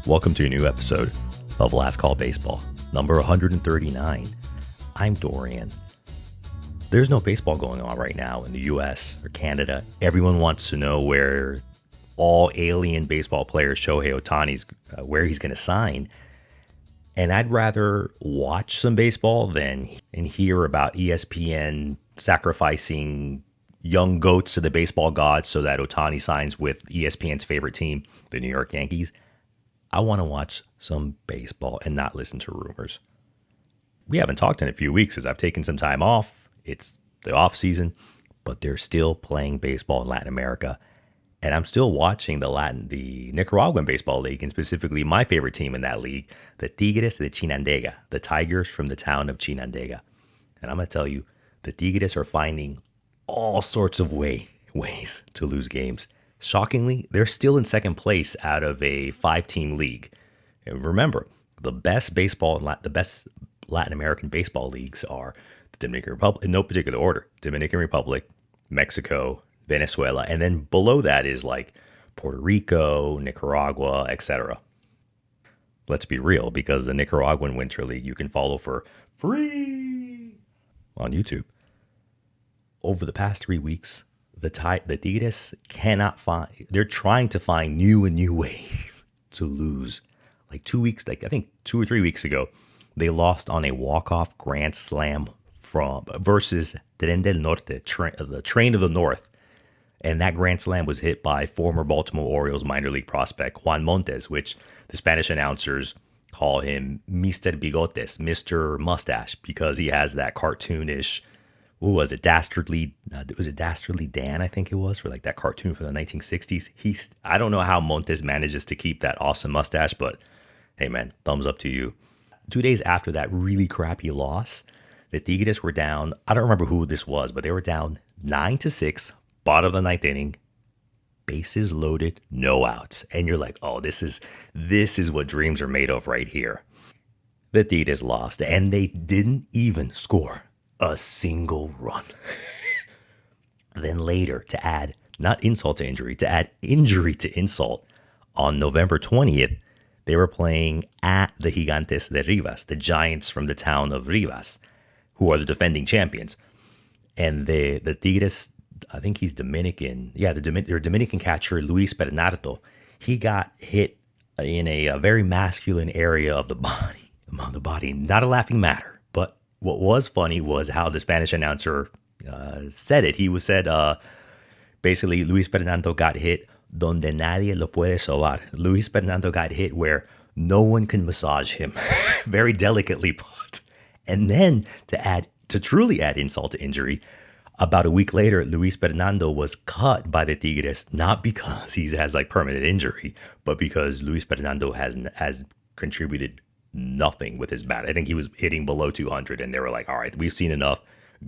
Welcome to a new episode of Last Call Baseball, number 139. I'm Dorian. There's no baseball going on right now in the US or Canada. Everyone wants to know where all alien baseball player Shohei Ohtani's, where he's going to sign. And I'd rather watch some baseball than and hear about ESPN sacrificing young goats to the baseball gods so that Ohtani signs with ESPN's favorite team, the New York Yankees. I want to watch some baseball and not listen to rumors. We haven't talked in a few weeks as I've taken some time off. It's the off season, but they're still playing baseball in Latin America. And I'm still watching the Nicaraguan Baseball League, and specifically my favorite team in that league, the Tigres de Chinandega, the Tigers from the town of Chinandega. And I'm going to tell you, the Tigres are finding all sorts of ways to lose games. Shockingly, they're still in second place out of a 5-team league. And remember, the best Latin American baseball leagues are the Dominican Republic, in no particular order, Dominican Republic, Mexico, Venezuela, and then below that is like Puerto Rico, Nicaragua, etc. Let's be real, because the Nicaraguan Winter League you can follow for free on YouTube. Over the past 3 weeks, the Tigres cannot find. They're trying to find new ways to lose. I think 2 or 3 weeks ago, they lost on a walk-off grand slam versus Tren del Norte, the Train of the North. And that grand slam was hit by former Baltimore Orioles minor league prospect Juan Montes, which the Spanish announcers call him Mr. Bigotes, Mr. Mustache, because he has that cartoonish, was it Dastardly Dan, I think it was, for like that cartoon from the 1960s. I don't know how Montes manages to keep that awesome mustache, but hey man, thumbs up to you. 2 days after that really crappy loss, the Tigres were down, I don't remember who this was, but they were down 9-6, bottom of the ninth inning, bases loaded, no outs. And you're like, oh, this is what dreams are made of right here. The Tigres lost, and they didn't even score a single run. Then later, to add, not insult to injury, to add injury to insult, on November 20th, they were playing at the Gigantes de Rivas, the Giants from the town of Rivas, who are the defending champions. And the Tigres, I think he's Dominican. Yeah, their Dominican catcher, Luis Bernardo, he got hit in a very masculine area of the body. Not a laughing matter. But what was funny was how the Spanish announcer said it. He said, basically, Luis Bernardo got hit donde nadie lo puede sobar. Luis Bernardo got hit where no one can massage him. Very delicately put. And then to truly add insult to injury, about a week later, Luis Bernardo was cut by the Tigres, not because he has like permanent injury, but because Luis Bernardo has contributed nothing with his bat. I think he was hitting below 200, and they were like, all right, we've seen enough.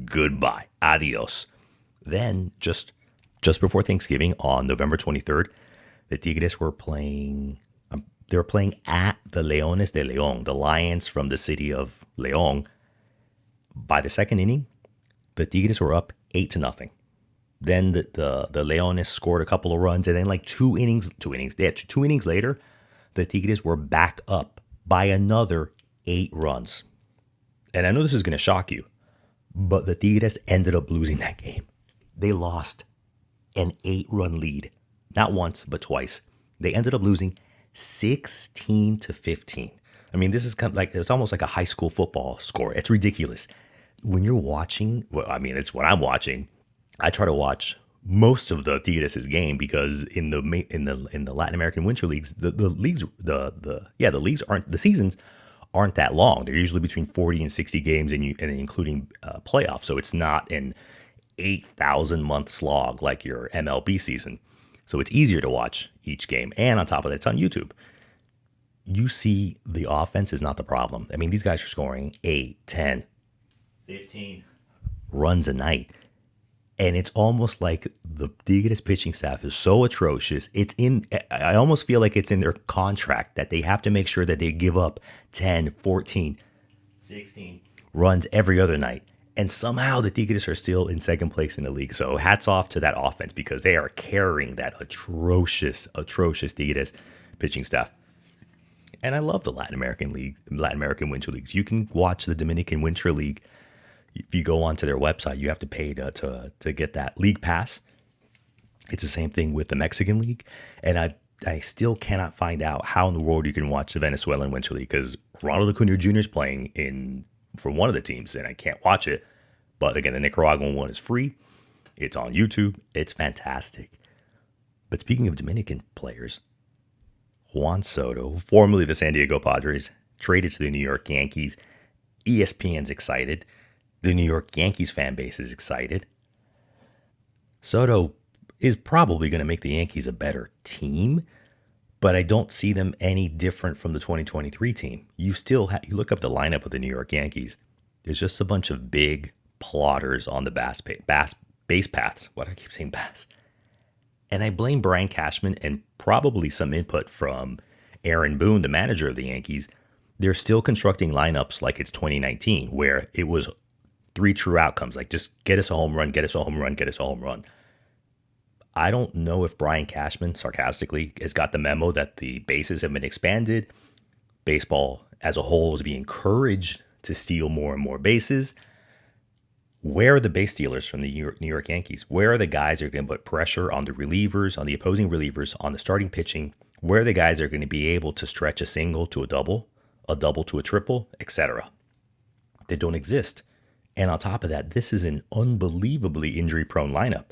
Goodbye. Adios. Then, just before Thanksgiving, on November 23rd, the Tigres were playing. They were playing at the Leones de León, the Lions from the city of León. By the second inning, the Tigres were up 8-0. Then the Leones scored a couple of runs, and then like two innings later, the Tigres were back up by another 8 runs. And I know this is going to shock you, but the Tigres ended up losing that game. They lost an 8-run lead, not once, but twice. They ended up losing 16-15. I mean, this is kind of like, it's almost like a high school football score. It's ridiculous. When you're watching, well, I mean, it's what I'm watching. I try to watch most of the Tigres' game because in the Latin American Winter Leagues, the seasons aren't that long. They're usually between 40 and 60 games, and including playoffs. So it's not an 8,000-month slog like your MLB season. So it's easier to watch each game, and on top of that, it's on YouTube. You see, the offense is not the problem. I mean, these guys are scoring 8, 10, 15 runs a night. And it's almost like the Tigres pitching staff is so atrocious. I almost feel like it's in their contract that they have to make sure that they give up 10, 14, 16 runs every other night. And somehow the Tigres are still in second place in the league. So hats off to that offense because they are carrying that atrocious Tigres pitching staff. And I love the Latin American Winter Leagues. You can watch the Dominican Winter League. If you go onto their website, you have to pay to get that league pass. It's the same thing with the Mexican League. And I still cannot find out how in the world you can watch the Venezuelan Winter League, because Ronald Acuna Jr. is playing for one of the teams, and I can't watch it. But again, the Nicaraguan one is free. It's on YouTube. It's fantastic. But speaking of Dominican players, Juan Soto, formerly the San Diego Padres, traded to the New York Yankees. ESPN's excited. The New York Yankees fan base is excited. Soto is probably going to make the Yankees a better team, but I don't see them any different from the 2023 team. You look up the lineup of the New York Yankees. There's just a bunch of big plotters on the base paths. Why do I keep saying bass? And I blame Brian Cashman and probably some input from Aaron Boone, the manager of the Yankees. They're still constructing lineups like it's 2019, where it was 3 true outcomes, like just get us a home run, get us a home run, get us a home run. I don't know if Brian Cashman, sarcastically, has got the memo that the bases have been expanded. Baseball as a whole is being encouraged to steal more and more bases. Where are the base stealers from the New York Yankees? Where are the guys that are going to put pressure on the relievers, on the opposing relievers, on the starting pitching? Where are the guys that are going to be able to stretch a single to a double to a triple, etc.? They don't exist. And on top of that, this is an unbelievably injury-prone lineup.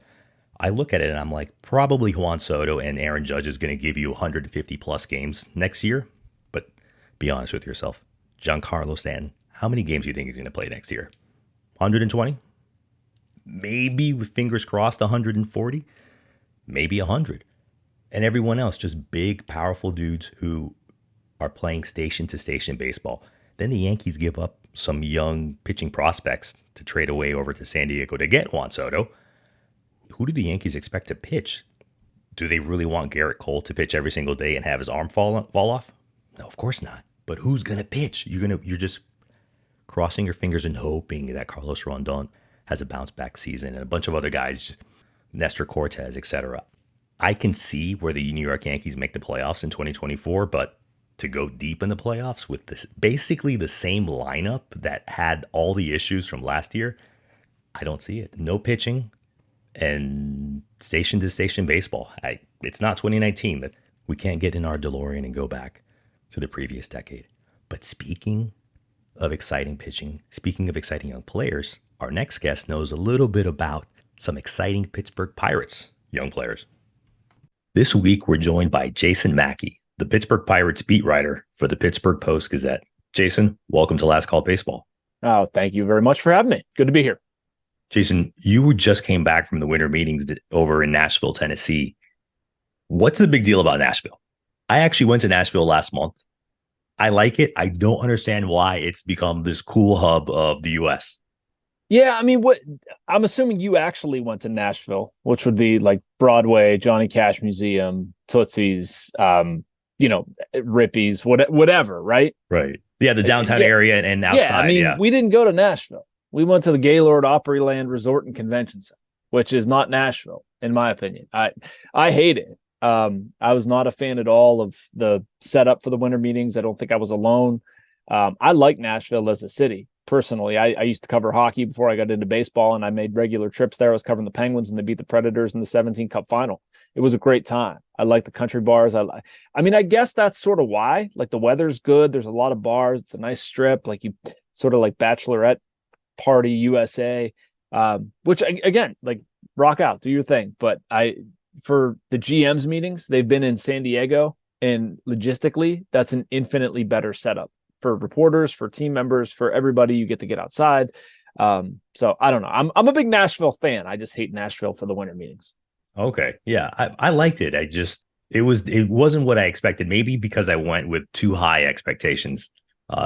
I look at it and I'm like, probably Juan Soto and Aaron Judge is going to give you 150 plus games next year. But be honest with yourself. Giancarlo Stanton, how many games do you think he's going to play next year? 120? Maybe, with fingers crossed, 140? Maybe 100. And everyone else, just big, powerful dudes who are playing station-to-station baseball. Then the Yankees give up some young pitching prospects to trade away over to San Diego to get Juan Soto. Who do the Yankees expect to pitch? Do they really want Garrett Cole to pitch every single day and have his arm fall off? No, of course not. But who's going to pitch? You're just crossing your fingers and hoping that Carlos Rondon has a bounce back season and a bunch of other guys, Nestor Cortez, etc. I can see where the New York Yankees make the playoffs in 2024, but to go deep in the playoffs with this basically the same lineup that had all the issues from last year, I don't see it. No pitching and station to station baseball. It's not 2019. That we can't get in our DeLorean and go back to the previous decade. But speaking of exciting pitching, speaking of exciting young players, our next guest knows a little bit about some exciting Pittsburgh Pirates young players. This week, we're joined by Jason Mackey, the Pittsburgh Pirates beat writer for the Pittsburgh Post Gazette. Jason, welcome to Last Call Baseball. Oh, thank you very much for having me. Good to be here. Jason, you just came back from the winter meetings over in Nashville, Tennessee. What's the big deal about Nashville? I actually went to Nashville last month. I like it. I don't understand why it's become this cool hub of the U.S. Yeah, I mean, I'm assuming you actually went to Nashville, which would be like Broadway, Johnny Cash Museum, Tootsie's, Rippy's, whatever, right? Right. Yeah, the downtown area and outside. Yeah, I mean, we didn't go to Nashville. We went to the Gaylord Opryland Resort and Convention Center, which is not Nashville, in my opinion. I hate it. I was not a fan at all of the setup for the winter meetings. I don't think I was alone. I like Nashville as a city. Personally, I used to cover hockey before I got into baseball, and I made regular trips there. I was covering the Penguins, and they beat the Predators in the 17 Cup final. It was a great time. I like the country bars. I mean, I guess that's sort of why. Like, the weather's good. There's a lot of bars. It's a nice strip. Like, you sort of like Bachelorette Party USA, which, again, like, rock out, do your thing. But for the GM's meetings, they've been in San Diego, and logistically, that's an infinitely better setup. For reporters, for team members, for everybody, you get to get outside. So I don't know. I'm a big Nashville fan. I just hate Nashville for the winter meetings. Okay. Yeah. I liked it. It wasn't what I expected. Maybe because I went with too high expectations,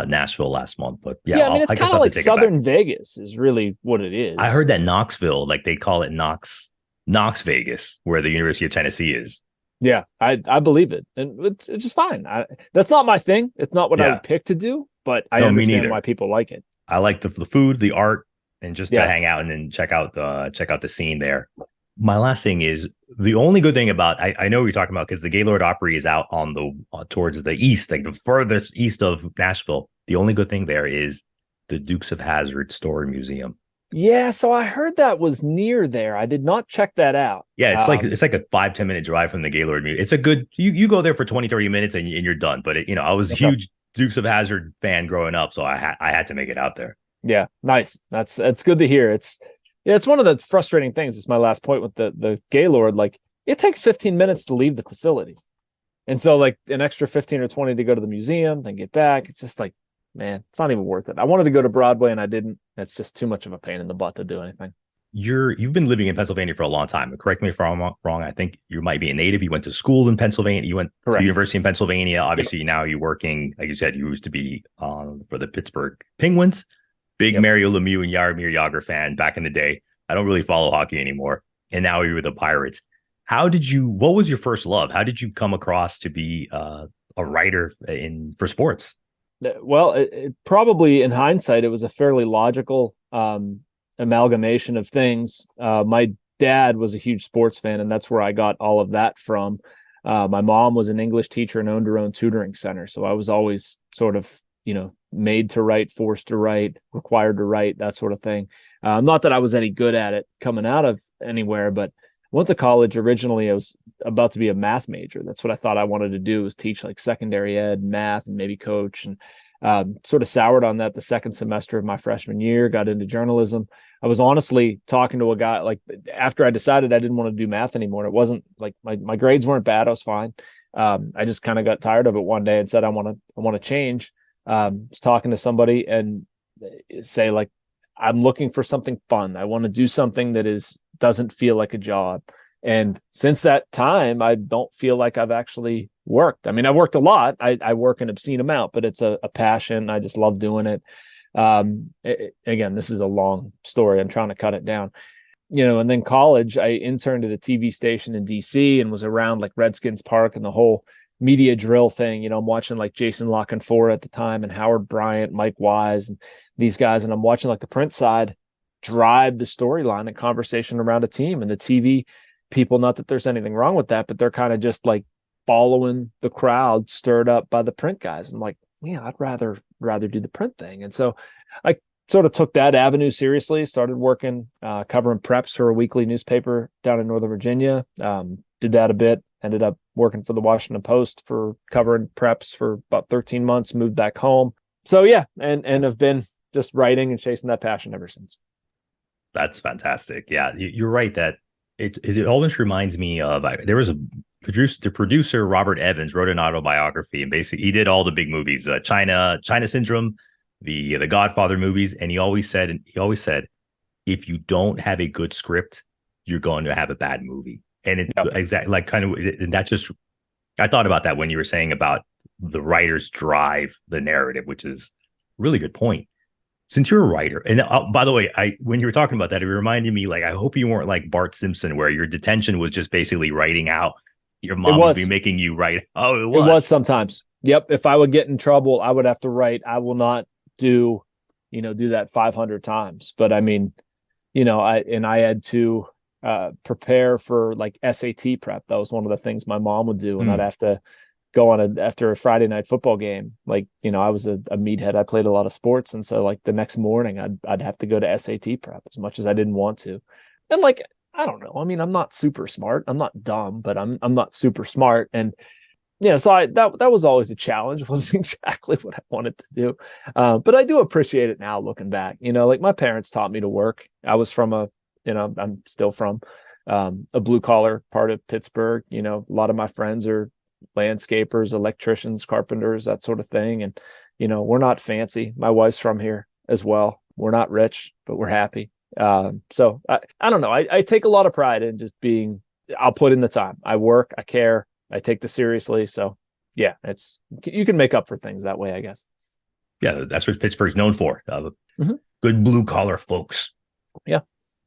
Nashville last month, but yeah. I mean, it's kind of like Southern Vegas is really what it is. I heard that Knoxville, like they call it Knox Vegas, where the University of Tennessee is. Yeah, I believe it, and it's just fine. That's not my thing. It's not what I would pick to do, but I understand why people like it. I like the food, the art, and just to hang out and then check out the scene there. My last thing is the only good thing about I know what you're talking about because the Gaylord Opry is out on the towards the east, like the furthest east of Nashville. The only good thing there is the Dukes of Hazzard Store and Museum. Yeah, so I heard that was near there. I did not check that out. Yeah, it's like a 5-10 minute drive from the Gaylord Museum. It's a good you go there for 20-30 minutes and you're done. But I was a huge Dukes of Hazzard fan growing up, so I had to make it out there. Yeah, nice. That's good to hear. It's one of the frustrating things. It's my last point with the Gaylord. Like it takes 15 minutes to leave the facility. And so like an extra 15 or 20 to go to the museum, then get back. It's just like, man, it's not even worth it. I wanted to go to Broadway and I didn't. It's just too much of a pain in the butt to do anything. You've been living in Pennsylvania for a long time. Correct me if I'm wrong. I think you might be a native. You went to school in Pennsylvania. You went to the University in Pennsylvania. Obviously, now you're working, like you said, you used to be for the Pittsburgh Penguins. Big Mario Lemieux and Jaromir Jagr fan back in the day. I don't really follow hockey anymore. And now you're with the Pirates. What was your first love? How did you come across to be a writer for sports? Well, it probably in hindsight, it was a fairly logical amalgamation of things. My dad was a huge sports fan, and that's where I got all of that from. My mom was an English teacher and owned her own tutoring center. So I was always sort of, made to write, forced to write, required to write, that sort of thing. Not that I was any good at it coming out of anywhere, but went to college. Originally, I was about to be a math major. That's what I thought I wanted to do, was teach like secondary ed, math, and maybe coach. And sort of soured on that the second semester of my freshman year, got into journalism. I was honestly talking to a guy, like after I decided I didn't want to do math anymore. It wasn't like my grades weren't bad. I was fine. I just kind of got tired of it one day and said, I want to change. Was talking to somebody and say like, I'm looking for something fun. I want to do something that doesn't feel like a job. And since that time, I don't feel like I've actually worked. I mean, I've worked a lot. I work an obscene amount, but it's a passion. I just love doing it. Again, this is a long story. I'm trying to cut it down. And then college, I interned at a TV station in DC and was around like Redskins Park and the whole media drill thing. I'm watching like Jason La Canfora at the time and Howard Bryant, Mike Wise, and these guys. And I'm watching like the print side drive the storyline and conversation around a team, and the TV people, not that there's anything wrong with that, but they're kind of just like following the crowd stirred up by the print guys. And I'm like, yeah, I'd rather do the print thing. And so I sort of took that avenue seriously, started working, covering preps for a weekly newspaper down in Northern Virginia. Did that a bit, ended up working for the Washington Post for covering preps for about 13 months, moved back home. So yeah, and have been just writing and chasing that passion ever since. That's fantastic. Yeah, you're right that it always reminds me of, there was the producer Robert Evans wrote an autobiography, and basically he did all the big movies, China Syndrome, the Godfather movies, and he always said, if you don't have a good script, you're going to have a bad movie. And it exactly like kind of, and that just, I thought about that when you were saying about the writers drive the narrative, which is a really good point. Since you're a writer, and by the way, when you were talking about that, it reminded me, like, I hope you weren't like Bart Simpson, where your detention was just basically writing out. Your mom would be making you write. Oh, it was sometimes. Yep. If I would get in trouble, I would have to write. I will not do that 500 times. But I mean, I had to prepare for like SAT prep. That was one of the things my mom would do, and I'd have to go on after a Friday night football game. Like, I was a meathead. I played a lot of sports. And so like the next morning I'd have to go to SAT prep, as much as I didn't want to. And like, I don't know. I mean, I'm not super smart. I'm not dumb, but I'm not super smart. And so that was always a challenge. It wasn't exactly what I wanted to do. But I do appreciate it now looking back. Like my parents taught me to work. I was from I'm still from a blue collar part of Pittsburgh. A lot of my friends are landscapers, electricians, carpenters, that sort of thing. And, we're not fancy. My wife's from here as well. We're not rich, but we're happy. So I don't know. I take a lot of pride in just I'll put in the time. I work, I care, I take this seriously. So yeah, you can make up for things that way, I guess. Yeah. That's what Pittsburgh's known for. Good blue collar folks. Yeah.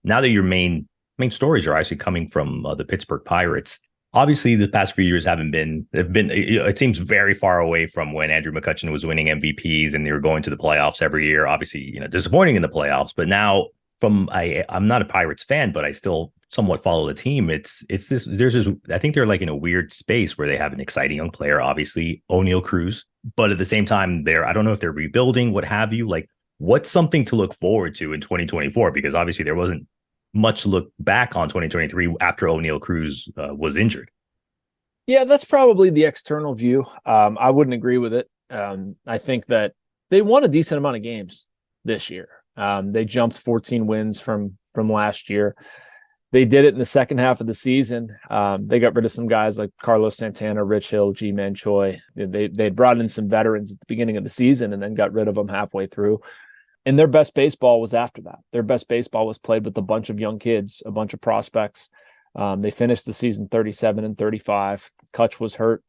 Now that your main stories are actually coming from the Pittsburgh Pirates, obviously the past few years it seems very far away from when Andrew McCutchen was winning MVPs and they were going to the playoffs every year. Obviously, disappointing in the playoffs, but now I'm not a Pirates fan, but I still somewhat follow the team, it's this. There's this. I think they're like in a weird space where they have an exciting young player, obviously O'Neal Cruz, but at the same time, I don't know if they're rebuilding, what have you. Like, what's something to look forward to in 2024? Because obviously there wasn't much to look back on 2023 after O'Neal Cruz was injured. Yeah, that's probably the external view. I wouldn't agree with it. I think that they won a decent amount of games this year. They jumped 14 wins from last year. They did it in the second half of the season. They got rid of some guys like Carlos Santana, Rich Hill, G-Man Choi. They'd brought in some veterans at the beginning of the season and then got rid of them halfway through. And their best baseball was after that. Their best baseball was played with a bunch of young kids, a bunch of prospects. They finished the season 37-35. Kutch was hurt.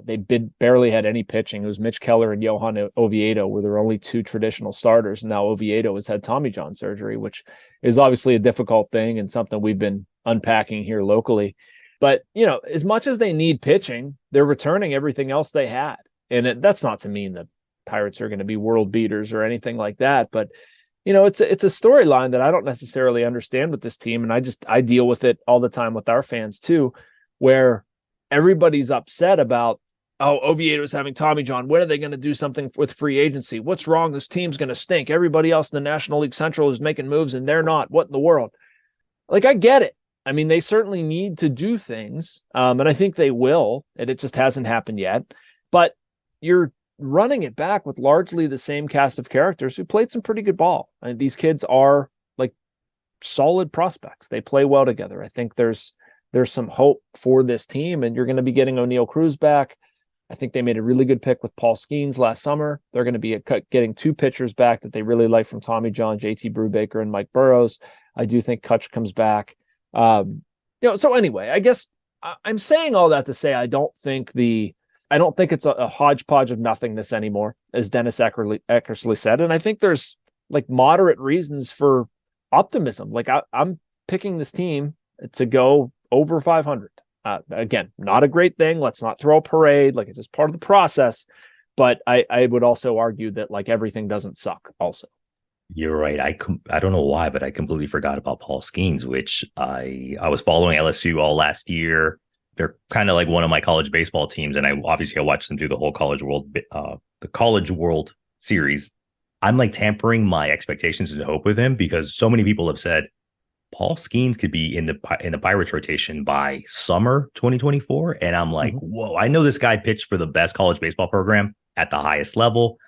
They barely had any pitching. It was Mitch Keller and Johan Oviedo were their only two traditional starters. And now Oviedo has had Tommy John surgery, which is obviously a difficult thing and something we've been unpacking here locally. But, as much as they need pitching, they're returning everything else they had. And that's not to mean that Pirates are going to be world beaters or anything like that. But, it's a storyline that I don't necessarily understand with this team. And I deal with it all the time with our fans too, where everybody's upset about, Oviedo's having Tommy John. When are they going to do something with free agency? What's wrong? This team's going to stink. Everybody else in the National League Central is making moves and they're not. What in the world? Like, I get it. I mean, they certainly need to do things. And I think they will, and it just hasn't happened yet. But you're running it back with largely the same cast of characters who played some pretty good ball. And these kids are like solid prospects. They play well together. I think there's some hope for this team, and you're going to be getting O'Neal Cruz back. I think they made a really good pick with Paul Skeens last summer. They're going to be getting two pitchers back that they really like from Tommy John, JT Brubaker, and Mike Burrows. I do think Kutch comes back. So anyway, I guess I'm saying all that to say I don't think it's a hodgepodge of nothingness anymore, as Dennis Eckersley said. And I think there's like moderate reasons for optimism. Like I'm picking this team to go over 500. Again, not a great thing. Let's not throw a parade. Like, it's just part of the process. But I would also argue that like everything doesn't suck also. You're right. I don't know why, but I completely forgot about Paul Skeens, which I was following LSU all last year. They're kind of like one of my college baseball teams, and I watched them do the whole College World Series. I'm like tampering my expectations and hope with him because so many people have said Paul Skeens could be in the Pirates rotation by summer 2024, and I'm like, whoa! I know this guy pitched for the best college baseball program at the highest level.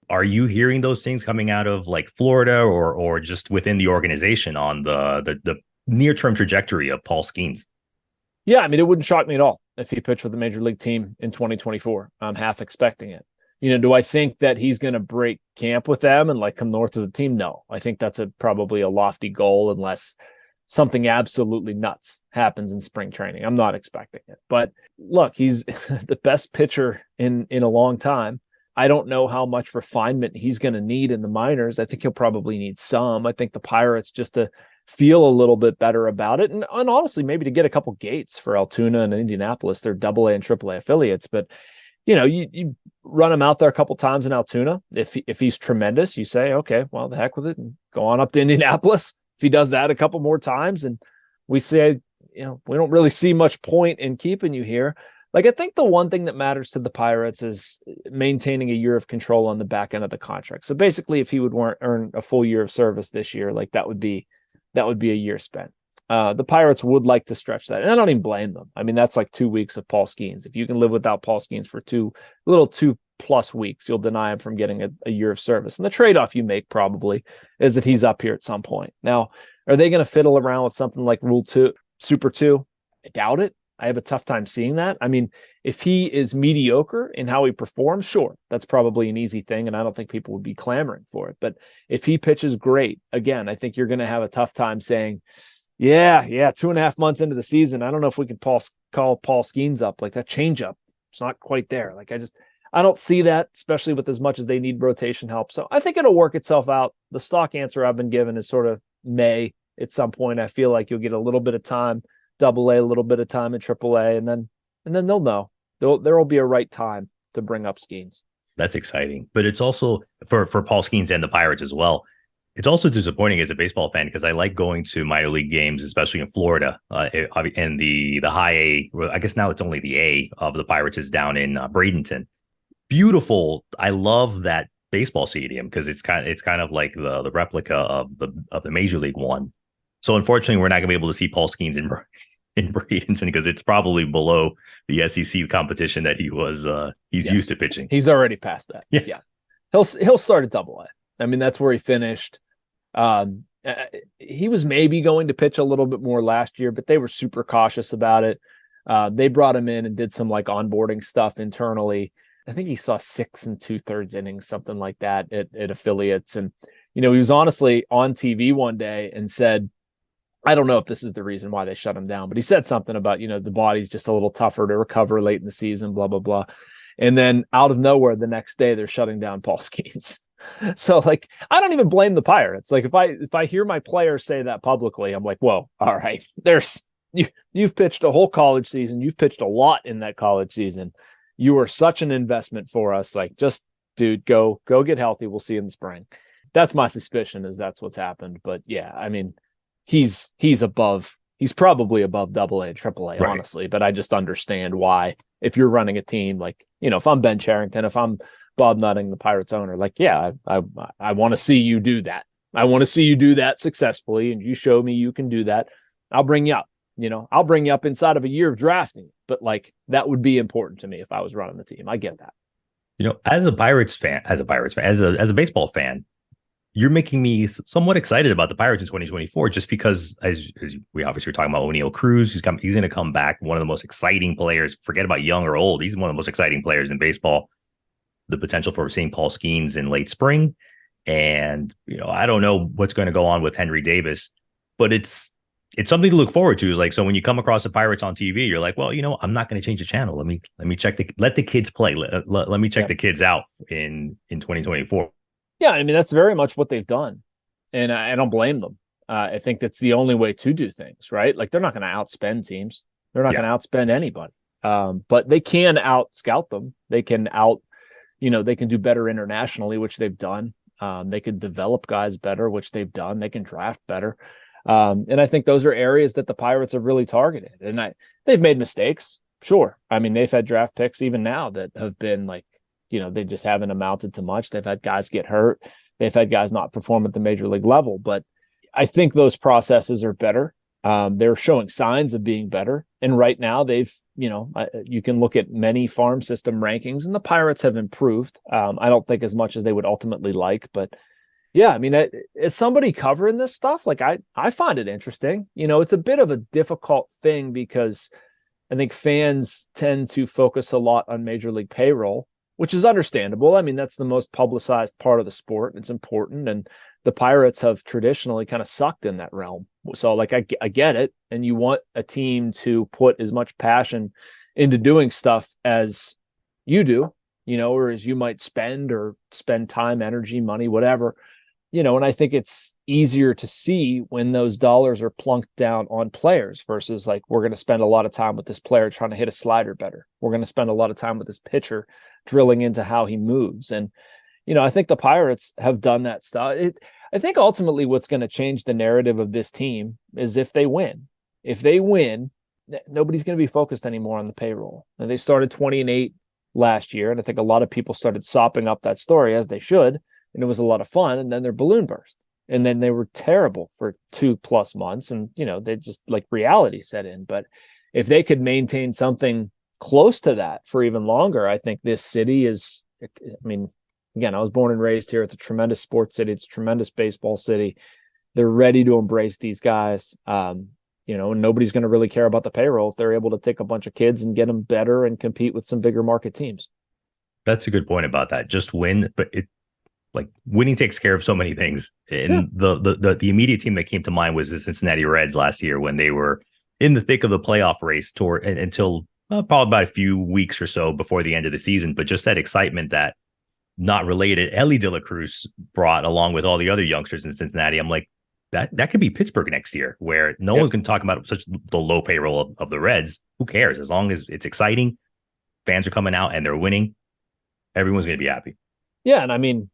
Are you hearing those things coming out of like Florida or just within the organization on the near-term trajectory of Paul Skeens? Yeah, I mean, it wouldn't shock me at all if he pitched with a major league team in 2024. I'm half expecting it. Do I think that he's going to break camp with them and like come north of the team? No, I think that's probably a lofty goal unless something absolutely nuts happens in spring training. I'm not expecting it. But look, he's the best pitcher in a long time. I don't know how much refinement he's going to need in the minors. I think he'll probably need some. I think the Pirates, just to feel a little bit better about it, and honestly, maybe to get a couple gates for Altoona and Indianapolis. They're AA and AAA affiliates, but you run him out there a couple times in Altoona. If he's tremendous, you say, okay, well, the heck with it, and go on up to Indianapolis. If he does that a couple more times, and we say, we don't really see much point in keeping you here. Like, I think the one thing that matters to the Pirates is maintaining a year of control on the back end of the contract. So basically, if he would earn a full year of service this year, like that would be a year spent. The Pirates would like to stretch that, and I don't even blame them. I mean, that's like 2 weeks of Paul Skeens. If you can live without Paul Skeens for 2+ weeks, you'll deny him from getting a year of service. And the trade-off you make probably is that he's up here at some point. Now, are they going to fiddle around with something like Rule 2, Super 2? I doubt it. I have a tough time seeing that. I mean, if he is mediocre in how he performs, sure, that's probably an easy thing, and I don't think people would be clamoring for it. But if he pitches great, again, I think you're going to have a tough time saying, yeah, 2.5 months into the season, I don't know if we can call Paul Skeens up. Like, that changeup, it's not quite there. Like, I don't see that, especially with as much as they need rotation help. So I think it'll work itself out. The stock answer I've been given is sort of May at some point. I feel like you'll get a little bit of time, AA, a little bit of time in AAA, and then they'll know. There will be a right time to bring up Skeens. That's exciting. But it's also for Paul Skeens and the Pirates as well. It's also disappointing as a baseball fan because I like going to minor league games, especially in Florida. And the high A, well, I guess now it's only the A of the Pirates is down in Bradenton. Beautiful. I love that baseball stadium because it's kind of like the replica of the Major League one. So unfortunately, we're not going to be able to see Paul Skeens in Bradenton because it's probably below the SEC competition that he's used to pitching. He's already past that. Yeah. He'll start at Double A. I mean, that's where he finished. He was maybe going to pitch a little bit more last year, but they were super cautious about it. They brought him in and did some like onboarding stuff internally. I think he saw 6 2/3 innings, something like that at affiliates. And, he was honestly on TV one day and said, I don't know if this is the reason why they shut him down, but he said something about, the body's just a little tougher to recover late in the season, blah, blah, blah. And then out of nowhere, the next day, they're shutting down Paul Skeens. So, like, I don't even blame the Pirates. Like, if I hear my players say that publicly, I'm like, whoa, all right. You've pitched a whole college season. You've pitched a lot in that college season. You are such an investment for us. Like, just, dude, go get healthy. We'll see you in the spring. That's my suspicion is that's what's happened. But yeah, I mean, he's probably above Double A and Triple A, right, honestly. But I just understand why, if you're running a team, like, if I'm Ben Cherington, if I'm Bob Nutting, the Pirates owner, like, yeah, I want to see you do that. I want to see you do that successfully, and you show me you can do that. I'll bring you up. I'll bring you up inside of a year of drafting. But like, that would be important to me if I was running the team. I get that. As a baseball fan, you're making me somewhat excited about the Pirates in 2024, just because, as we obviously were talking about O'Neal Cruz, he's going to come back, one of the most exciting players. Forget about young or old; he's one of the most exciting players in baseball. The potential for seeing Paul Skeens in late spring, and I don't know what's going to go on with Henry Davis, but it's something to look forward to. Is like, so when you come across the Pirates on TV, you're like, well, I'm not going to change the channel. Let me check let the kids play. Let me check the kids out in 2024. Yeah, I mean, that's very much what they've done, and I don't blame them. I think that's the only way to do things, right? Like, they're not going to outspend teams. They're not going to outspend anybody. But they can out scout them. They can they can do better internationally, which they've done. They can develop guys better, which they've done. They can draft better. And I think those are areas that the Pirates have really targeted. And they've made mistakes. Sure. I mean, they've had draft picks even now that have been like, they just haven't amounted to much. They've had guys get hurt. They've had guys not perform at the major league level. But I think those processes are better. They're showing signs of being better. And right now they've, you can look at many farm system rankings, and the Pirates have improved. I don't think as much as they would ultimately like, but yeah, I mean, as somebody covering this stuff, like I find it interesting. It's a bit of a difficult thing because I think fans tend to focus a lot on major league payroll, which is understandable. I mean, that's the most publicized part of the sport. It's important. And the Pirates have traditionally kind of sucked in that realm. So like, I get it. And you want a team to put as much passion into doing stuff as you do, or as you might spend time, energy, money, whatever, and I think it's easier to see when those dollars are plunked down on players versus like, we're going to spend a lot of time with this player trying to hit a slider better. We're going to spend a lot of time with this pitcher drilling into how he moves. And, I think the Pirates have done that stuff. I think ultimately what's going to change the narrative of this team is if they win. If they win, nobody's going to be focused anymore on the payroll. And they started 20-8 last year. And I think a lot of people started sopping up that story, as they should. And it was a lot of fun. And then their balloon burst. And then they were terrible for 2+ months. And, they just like reality set in. But if they could maintain something close to that for even longer, I think this city is, again, I was born and raised here. It's a tremendous sports city. It's a tremendous baseball city. They're ready to embrace these guys. And nobody's going to really care about the payroll if they're able to take a bunch of kids and get them better and compete with some bigger market teams. That's a good point about that. Just win, but winning takes care of so many things. And the immediate team that came to mind was the Cincinnati Reds last year when they were in the thick of the playoff race until probably about a few weeks or so before the end of the season. But just that excitement that, not related, Ellie De La Cruz brought along with all the other youngsters in Cincinnati. I'm like, that could be Pittsburgh next year, where no one's going to talk about the low payroll of the Reds. Who cares? As long as it's exciting, fans are coming out and they're winning, everyone's going to be happy. Yeah, and I mean,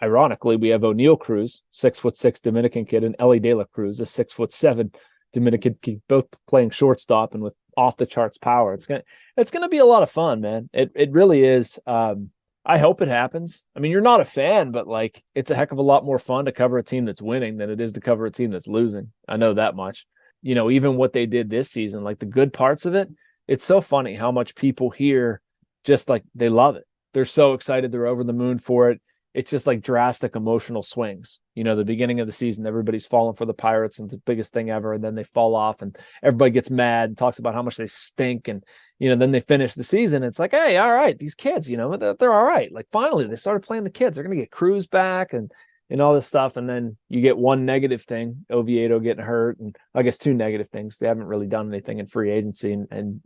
ironically, we have O'Neal Cruz, 6'6" Dominican kid, and Ellie De La Cruz, a 6'7" Dominican kid, both playing shortstop and with off the charts power. It's gonna be a lot of fun, man. It really is. I hope it happens. I mean, you're not a fan, but like it's a heck of a lot more fun to cover a team that's winning than it is to cover a team that's losing. I know that much. Even what they did this season, like the good parts of it, it's so funny how much people here just like they love it. They're so excited. They're over the moon for it. It's just like drastic emotional swings. The beginning of the season, everybody's falling for the Pirates and it's the biggest thing ever. And then they fall off and everybody gets mad and talks about how much they stink. And, then they finish the season. It's like, hey, all right, these kids, they're all right. Like finally they started playing the kids. They're going to get Cruz back and all this stuff. And then you get one negative thing, Oviedo getting hurt. And I guess two negative things. They haven't really done anything in free agency and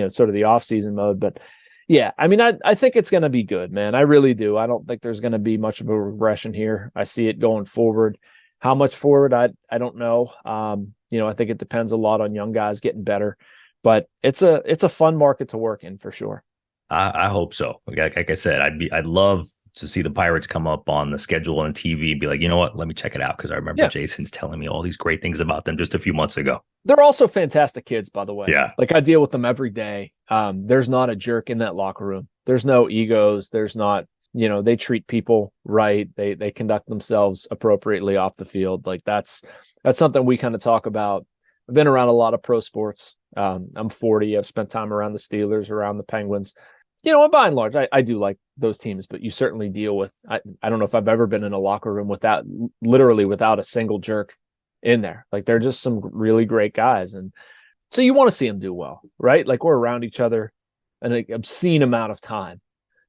sort of the off-season mode. But yeah, I mean, I think it's going to be good, man. I really do. I don't think there's going to be much of a regression here. I see it going forward. How much forward, I don't know. I think it depends a lot on young guys getting better. But it's a fun market to work in for sure. I hope so. Like I said, I'd love to see the Pirates come up on the schedule on TV and be like, you know what, let me check it out. Because I remember Jason's telling me all these great things about them just a few months ago. They're also fantastic kids, by the way. Yeah. Like I deal with them every day. There's not a jerk in that locker room. There's no egos. There's not, they treat people right. They conduct themselves appropriately off the field. Like that's something we kind of talk about. I've been around a lot of pro sports. I'm 40. I've spent time around the Steelers, around the Penguins. And by and large, I do like those teams, but you certainly deal with, I don't know if I've ever been in a locker room without a single jerk in there. Like they're just some really great guys. And so you want to see them do well, right? Like we're around each other an obscene amount of time.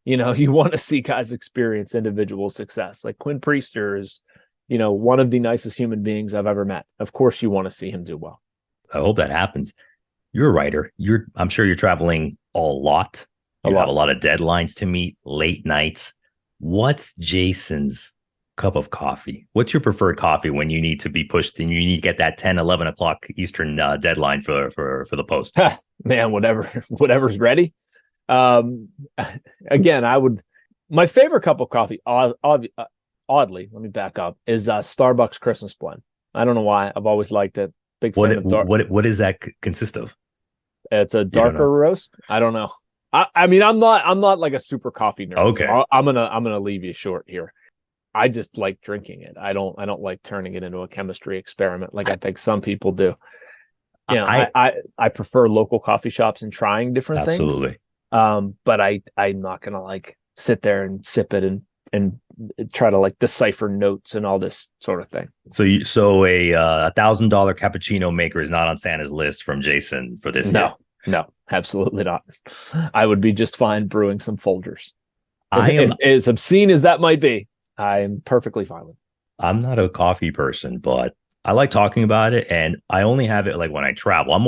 You want to see guys experience individual success. Like Quinn Priester is, one of the nicest human beings I've ever met. Of course you want to see him do well. I hope that happens. You're a writer. I'm sure you're traveling a lot. You have a lot of deadlines to meet, late nights. What's Jason's cup of coffee? What's your preferred coffee when you need to be pushed and you need to get that 10, 11 o'clock Eastern deadline for the Post? Man, whatever's ready. Again, my favorite cup of coffee, oddly, let me back up, is Starbucks Christmas blend. I don't know why. I've always liked it. Big fan of dark. What does that consist of? It's a darker roast. I don't know. I mean, I'm not like a super coffee nerd. Okay. So I'm gonna leave you short here. I just like drinking it. I don't like turning it into a chemistry experiment like I think some people do. I prefer local coffee shops and trying different things. Absolutely. But I'm not gonna like sit there and sip it and try to like decipher notes and all this sort of thing. So a $1,000 cappuccino maker is not on Santa's list from Jason for this year. No, absolutely not. I would be just fine brewing some Folgers. As obscene as that might be, I'm perfectly fine with it. I'm not a coffee person, but I like talking about it, and I only have it like when I travel.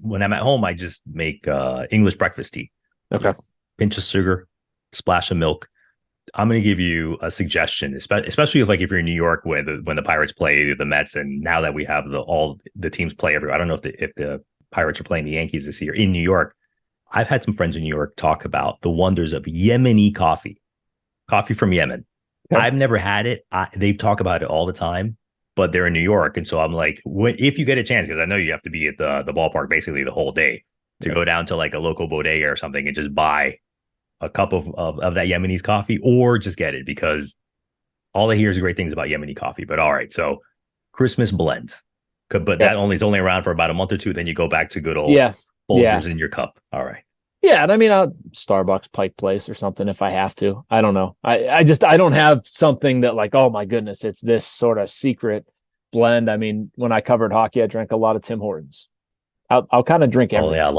When I'm at home, I just make English breakfast tea. Okay. Pinch of sugar, splash of milk. I'm going to give you a suggestion, especially if you're in New York when the Pirates play the Mets, and now that we have all the teams play everywhere. I don't know if the Pirates are playing the Yankees this year in New York. I've had some friends in New York talk about the wonders of Yemeni coffee from Yemen. Okay. I've never had it. They talk about it all the time, but they're in New York. And so I'm like, if you get a chance, because I know you have to be at the ballpark basically the whole day to go down to like a local bodega or something and just buy a cup of that Yemeni coffee, or just get it, because all I hear is great things about Yemeni coffee. But all right, so Christmas blend. But that is only around for about a month or two. Then you go back to good old Folgers in your cup. All right. Yeah, and I mean, Starbucks, Pike Place, or something if I have to. I don't know. I don't have something that like, oh my goodness, it's this sort of secret blend. I mean, when I covered hockey, I drank a lot of Tim Hortons. I'll kind of drink everything. Oh yeah,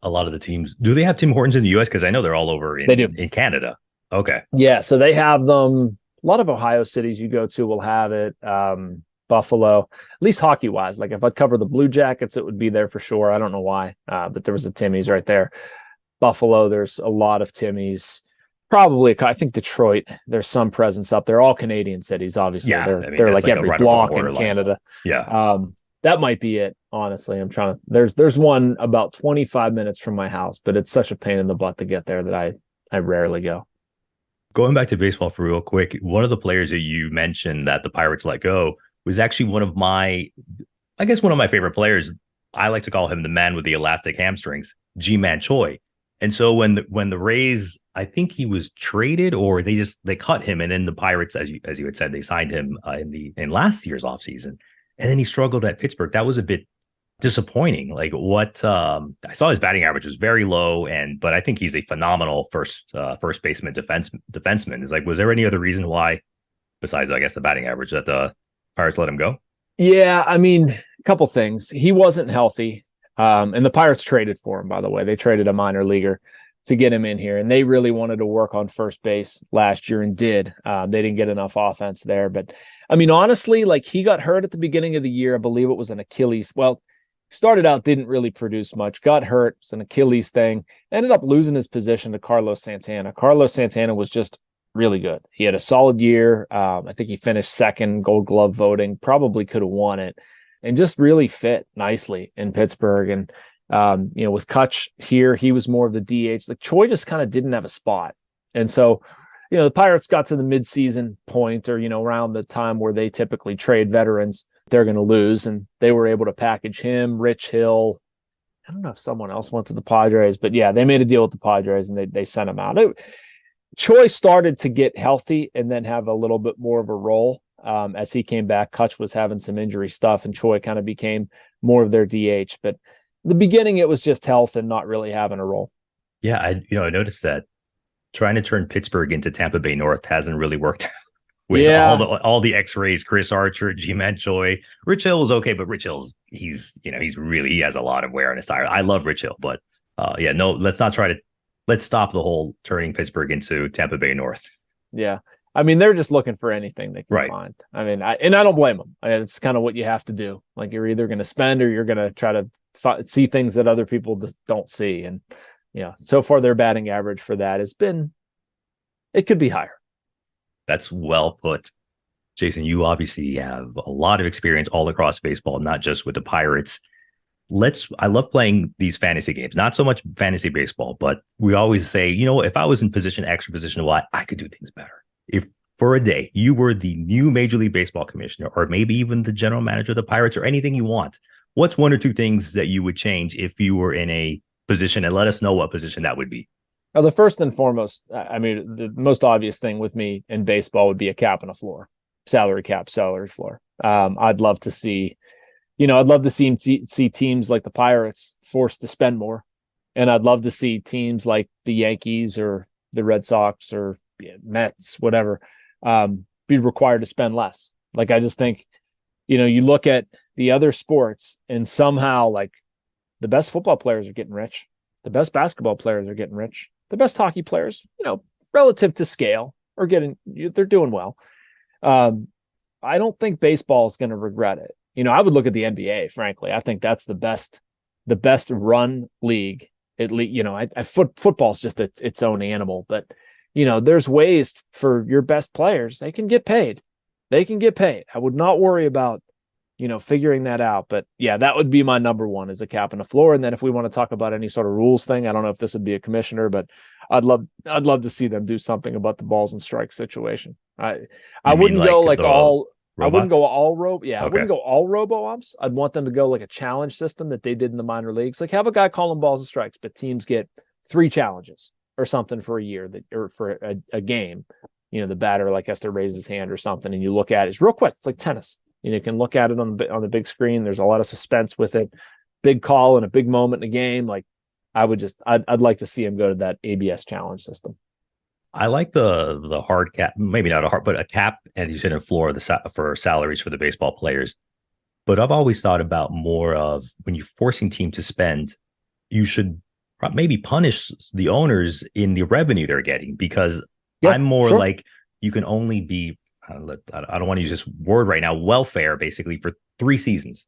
a lot of the teams. Do they have Tim Hortons in the U.S.? Because I know they're all over in Canada. Okay. Yeah, so they have them. A lot of Ohio cities you go to will have it. Buffalo, at least hockey wise. Like if I cover the Blue Jackets, it would be there for sure. I don't know why, but there was a Timmy's right there. Buffalo, there's a lot of Timmy's. Probably, I think Detroit, there's some presence up there. All Canadian cities, obviously. Yeah, they're like every block in Canada. Yeah. That might be it, honestly. I'm trying to. There's one about 25 minutes from my house, but it's such a pain in the butt to get there that I rarely go. Going back to baseball for real quick, one of the players that you mentioned that the Pirates let go was actually one of my favorite players. I like to call him the man with the elastic hamstrings, G-Man Choi. And so when the Rays, I think he was traded or they cut him, and then the Pirates, as you had said, they signed him in last year's offseason. And then he struggled at Pittsburgh. That was a bit disappointing. Like what I saw his batting average was very low, but I think he's a phenomenal first baseman defenseman. Is like, was there any other reason why besides I guess the batting average that the Pirates let him go? Yeah, I mean, a couple things. He wasn't healthy. And the Pirates traded for him, by the way. They traded a minor leaguer to get him in here, and they really wanted to work on first base last year and did. They didn't get enough offense there. But I mean, honestly, like he got hurt at the beginning of the year. I believe it was an Achilles. Well, started out, didn't really produce much, got hurt. It's an Achilles thing, ended up losing his position to Carlos Santana. Carlos Santana was just really good. He had a solid year. I think he finished second Gold Glove voting, probably could have won it, and just really fit nicely in Pittsburgh. And, with Kutch here, he was more of the DH. Like Choi just kind of didn't have a spot. And so, the Pirates got to the midseason point or, around the time where they typically trade veterans, they're going to lose. And they were able to package him, Rich Hill. I don't know if someone else went to the Padres, but yeah, they made a deal with the Padres and they sent him out. Choi started to get healthy and then have a little bit more of a role. As he came back, Kutch was having some injury stuff and Choi kind of became more of their DH. But the beginning, it was just health and not really having a role. Yeah, I noticed that trying to turn Pittsburgh into Tampa Bay North hasn't really worked with all the X-rays, Chris Archer, G-Man Choi. Rich Hill was okay, but Rich Hill's he has a lot of wear in his tire. I love Rich Hill, but let's stop the whole turning Pittsburgh into Tampa Bay North. Yeah. I mean, they're just looking for anything they can find. I mean, I don't blame them. It's kind of what you have to do. Like you're either going to spend or you're going to try to see things that other people don't see. And so far their batting average for that it could be higher. That's well put. Jason, you obviously have a lot of experience all across baseball, not just with the Pirates. I love playing these fantasy games, not so much fantasy baseball, but we always say, if I was in position X or position Y, I could do things better. If for a day you were the new Major League Baseball commissioner, or maybe even the general manager of the Pirates, or anything you want, what's one or two things that you would change if you were in a position, and let us know what position that would be? Well, the first and foremost, I mean, the most obvious thing with me in baseball would be a cap and a floor, salary floor. I'd love to see, see teams like the Pirates forced to spend more. And I'd love to see teams like the Yankees or the Red Sox or Mets, whatever, be required to spend less. Like, I just think, you look at the other sports and somehow like the best football players are getting rich. The best basketball players are getting rich. The best hockey players, relative to scale they're doing well. I don't think baseball is going to regret it. I would look at the NBA, frankly. I think that's the best run league. Football's just its own animal, but there's ways for your best players. They can get paid. I would not worry about, figuring that out. But yeah, that would be my number one, is a cap and a floor. And then if we want to talk about any sort of rules thing, I don't know if this would be a commissioner, but I'd love to see them do something about the balls and strikes situation. I wouldn't go like all robots? I wouldn't go all I wouldn't go all robo umps. I'd want them to go like a challenge system that they did in the minor leagues. Like have a guy call them balls and strikes, but teams get 3 challenges or something for a year or for a game. The batter like has to raise his hand or something, and you look at it. It's real quick. It's like tennis. You can look at it on the big screen. There's a lot of suspense with it. Big call and a big moment in the game. Like I'd like to see him go to that ABS challenge system. I like the hard cap, maybe not a hard, but a cap, and you said a floor for salaries for the baseball players. But I've always thought about more of when you're forcing teams to spend, you should maybe punish the owners in the revenue they're getting, because I'm more like you can only be, I don't want to use this word right now, welfare basically for 3 seasons.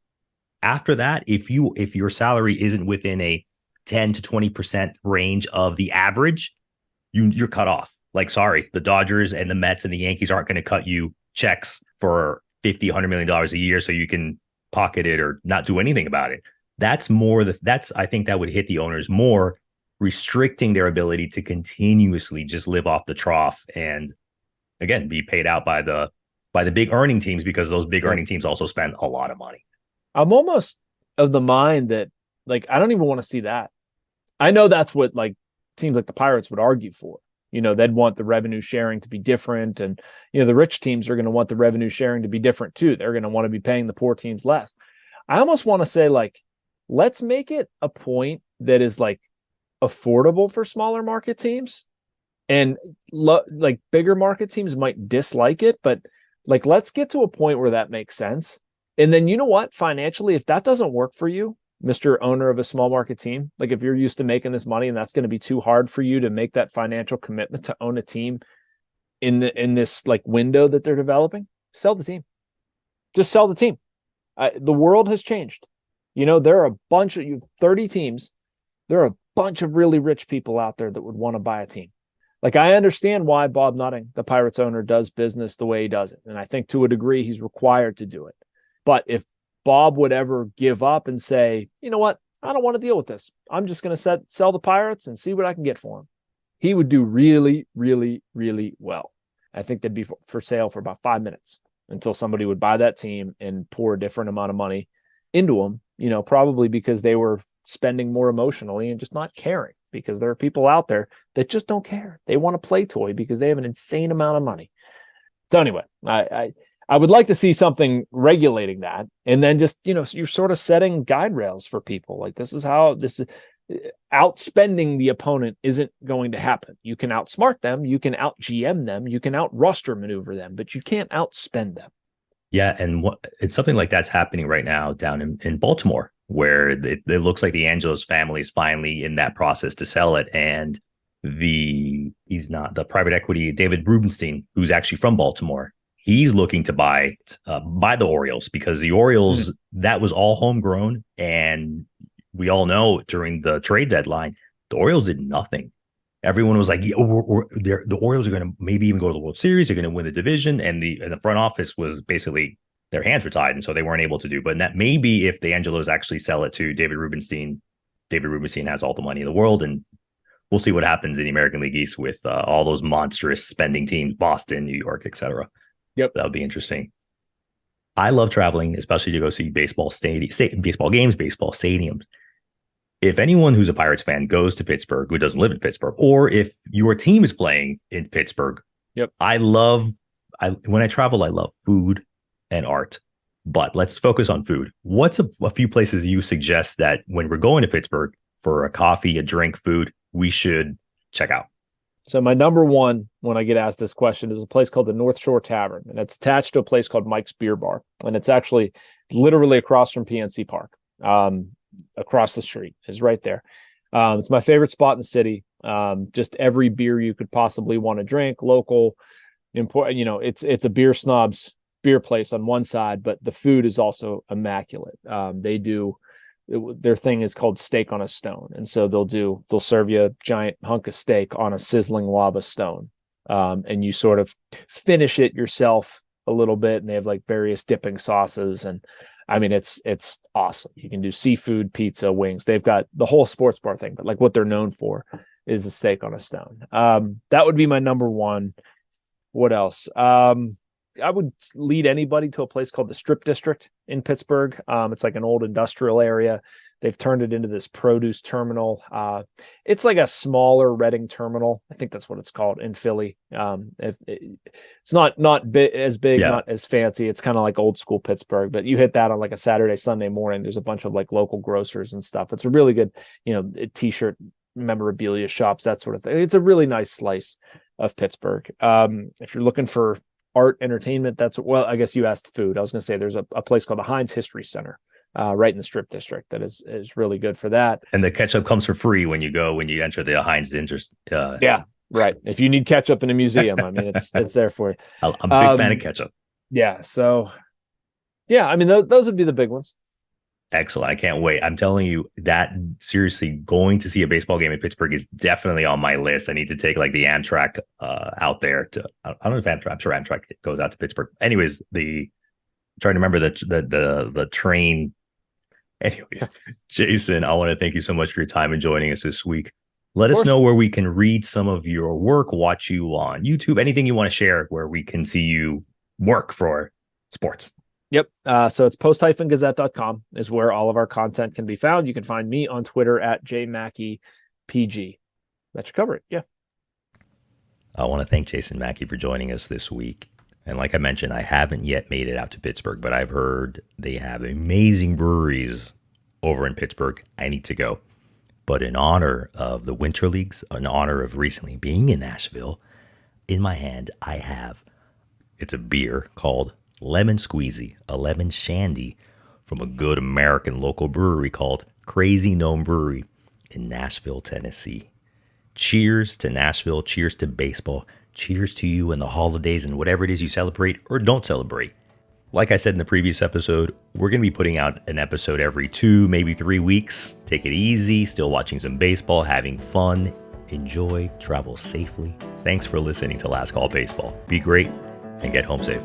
After that, if your salary isn't within a 10 to 20% range of the average, you're cut off. Like, sorry, the Dodgers and the Mets and the Yankees aren't going to cut you checks for $50-100 million a year so you can pocket it or not do anything about it. That's I think that would hit the owners more restricting their ability to continuously just live off the trough and, again, be paid out by the big earning teams, because those big earning teams also spend a lot of money. I'm almost of the mind that, like, I don't even want to see that. I know that's what, like, teams like the Pirates would argue for. They'd want the revenue sharing to be different. And, the rich teams are going to want the revenue sharing to be different too. They're going to want to be paying the poor teams less. I almost want to say, like, let's make it a point that is, like, affordable for smaller market teams, and like bigger market teams might dislike it, but, like, let's get to a point where that makes sense. And then, you know what, financially, if that doesn't work for you, Mr. Owner of a small market team, like, if you're used to making this money and that's going to be too hard for you to make that financial commitment to own a team in this, like, window that they're developing, sell the team. Just sell the team. The world has changed. There are a bunch of 30 teams. There are a bunch of really rich people out there that would want to buy a team. Like, I understand why Bob Nutting, the Pirates owner, does business the way he does it. And I think to a degree he's required to do it. But if Bob would ever give up and say, you know what, I don't want to deal with this, I'm just going to sell the Pirates and see what I can get for him, he would do really, really, really well. I think they'd be for sale for about 5 minutes until somebody would buy that team and pour a different amount of money into them, probably because they were spending more emotionally and just not caring, because there are people out there that just don't care. They want to play toy because they have an insane amount of money. So anyway, I would like to see something regulating that. And then just, you're sort of setting guide rails for people. Like, this is outspending the opponent isn't going to happen. You can outsmart them. You can out GM them. You can out roster maneuver them, but you can't outspend them. Yeah. And it's something like that's happening right now down in Baltimore, where it looks like the Angelos family is finally in that process to sell it. And he's not the private equity, David Rubenstein, who's actually from Baltimore. He's looking to buy the Orioles, because the Orioles, that was all homegrown. And we all know during the trade deadline, the Orioles did nothing. Everyone was like, the Orioles are going to maybe even go to the World Series. They're going to win the division. And the front office was basically, their hands were tied. And so they weren't able to do. But that maybe if the Angelos actually sell it to David Rubenstein has all the money in the world. And we'll see what happens in the American League East with all those monstrous spending teams, Boston, New York, etc. Yep. That would be interesting. I love traveling, especially to go see baseball games, baseball stadiums. If anyone who's a Pirates fan goes to Pittsburgh, who doesn't live in Pittsburgh, or if your team is playing in Pittsburgh, yep. When I travel, I love food and art. But let's focus on food. What's a few places you suggest that when we're going to Pittsburgh for a coffee, a drink, food, we should check out? So my number one, when I get asked this question, is a place called the North Shore Tavern, and it's attached to a place called Mike's Beer Bar, and it's actually literally across from PNC Park. Across the street is right there. It's my favorite spot in the city. Just every beer you could possibly want to drink, local, important. It's a beer snob's beer place on one side, but the food is also immaculate. Their thing is called steak on a stone, and so they'll serve you a giant hunk of steak on a sizzling lava stone, and you sort of finish it yourself a little bit, and they have like various dipping sauces, and I mean it's awesome. You can do seafood, pizza, wings. They've got the whole sports bar thing, but like what they're known for is a steak on a stone. That would be my number one. What else? I would lead anybody to a place called the Strip District in Pittsburgh. It's like an old industrial area. They've turned it into this produce terminal. It's like a smaller Reading terminal. I think that's what it's called in Philly. It's not as big, yeah. Not as fancy. It's kind of like old school Pittsburgh, but you hit that on like a Saturday, Sunday morning. There's a bunch of like local grocers and stuff. It's a really good, t-shirt memorabilia shops, that sort of thing. It's a really nice slice of Pittsburgh. If you're looking for art, entertainment, I guess you asked food. I was going to say there's a place called the Heinz History Center right in the Strip District that is really good for that. And the ketchup comes for free when you enter the Heinz interest. Yeah, right. If you need ketchup in a museum, I mean, it's there for you. I'm a big fan of ketchup. Yeah. So, yeah, I mean, those would be the big ones. Excellent. I can't wait. I'm telling you that seriously, going to see a baseball game in Pittsburgh is definitely on my list. I need to take like the Amtrak out there I don't know if Amtrak goes out to Pittsburgh. Anyways, trying to remember the train. Anyways, Jason, I want to thank you so much for your time and joining us this week. Let us know where we can read some of your work, watch you on YouTube, anything you want to share where we can see you work for sports. Yep. So it's post-gazette.com is where all of our content can be found. You can find me on Twitter at jmackeypg. That should cover it. Yeah. I want to thank Jason Mackey for joining us this week. And like I mentioned, I haven't yet made it out to Pittsburgh, but I've heard they have amazing breweries over in Pittsburgh. I need to go. But in honor of the Winter Leagues, in honor of recently being in Nashville, in my hand, I have, it's a beer called Lemon Squeezy, a lemon shandy from a good American local brewery called Crazy Gnome Brewery in Nashville, Tennessee. Cheers to Nashville. Cheers to baseball. Cheers to you and the holidays and whatever it is you celebrate or don't celebrate. Like I said in the previous episode, we're going to be putting out an episode every 2, maybe 3 weeks. Take it easy, still watching some baseball, having fun. Enjoy, travel safely. Thanks for listening to Last Call Baseball. Be great and get home safe.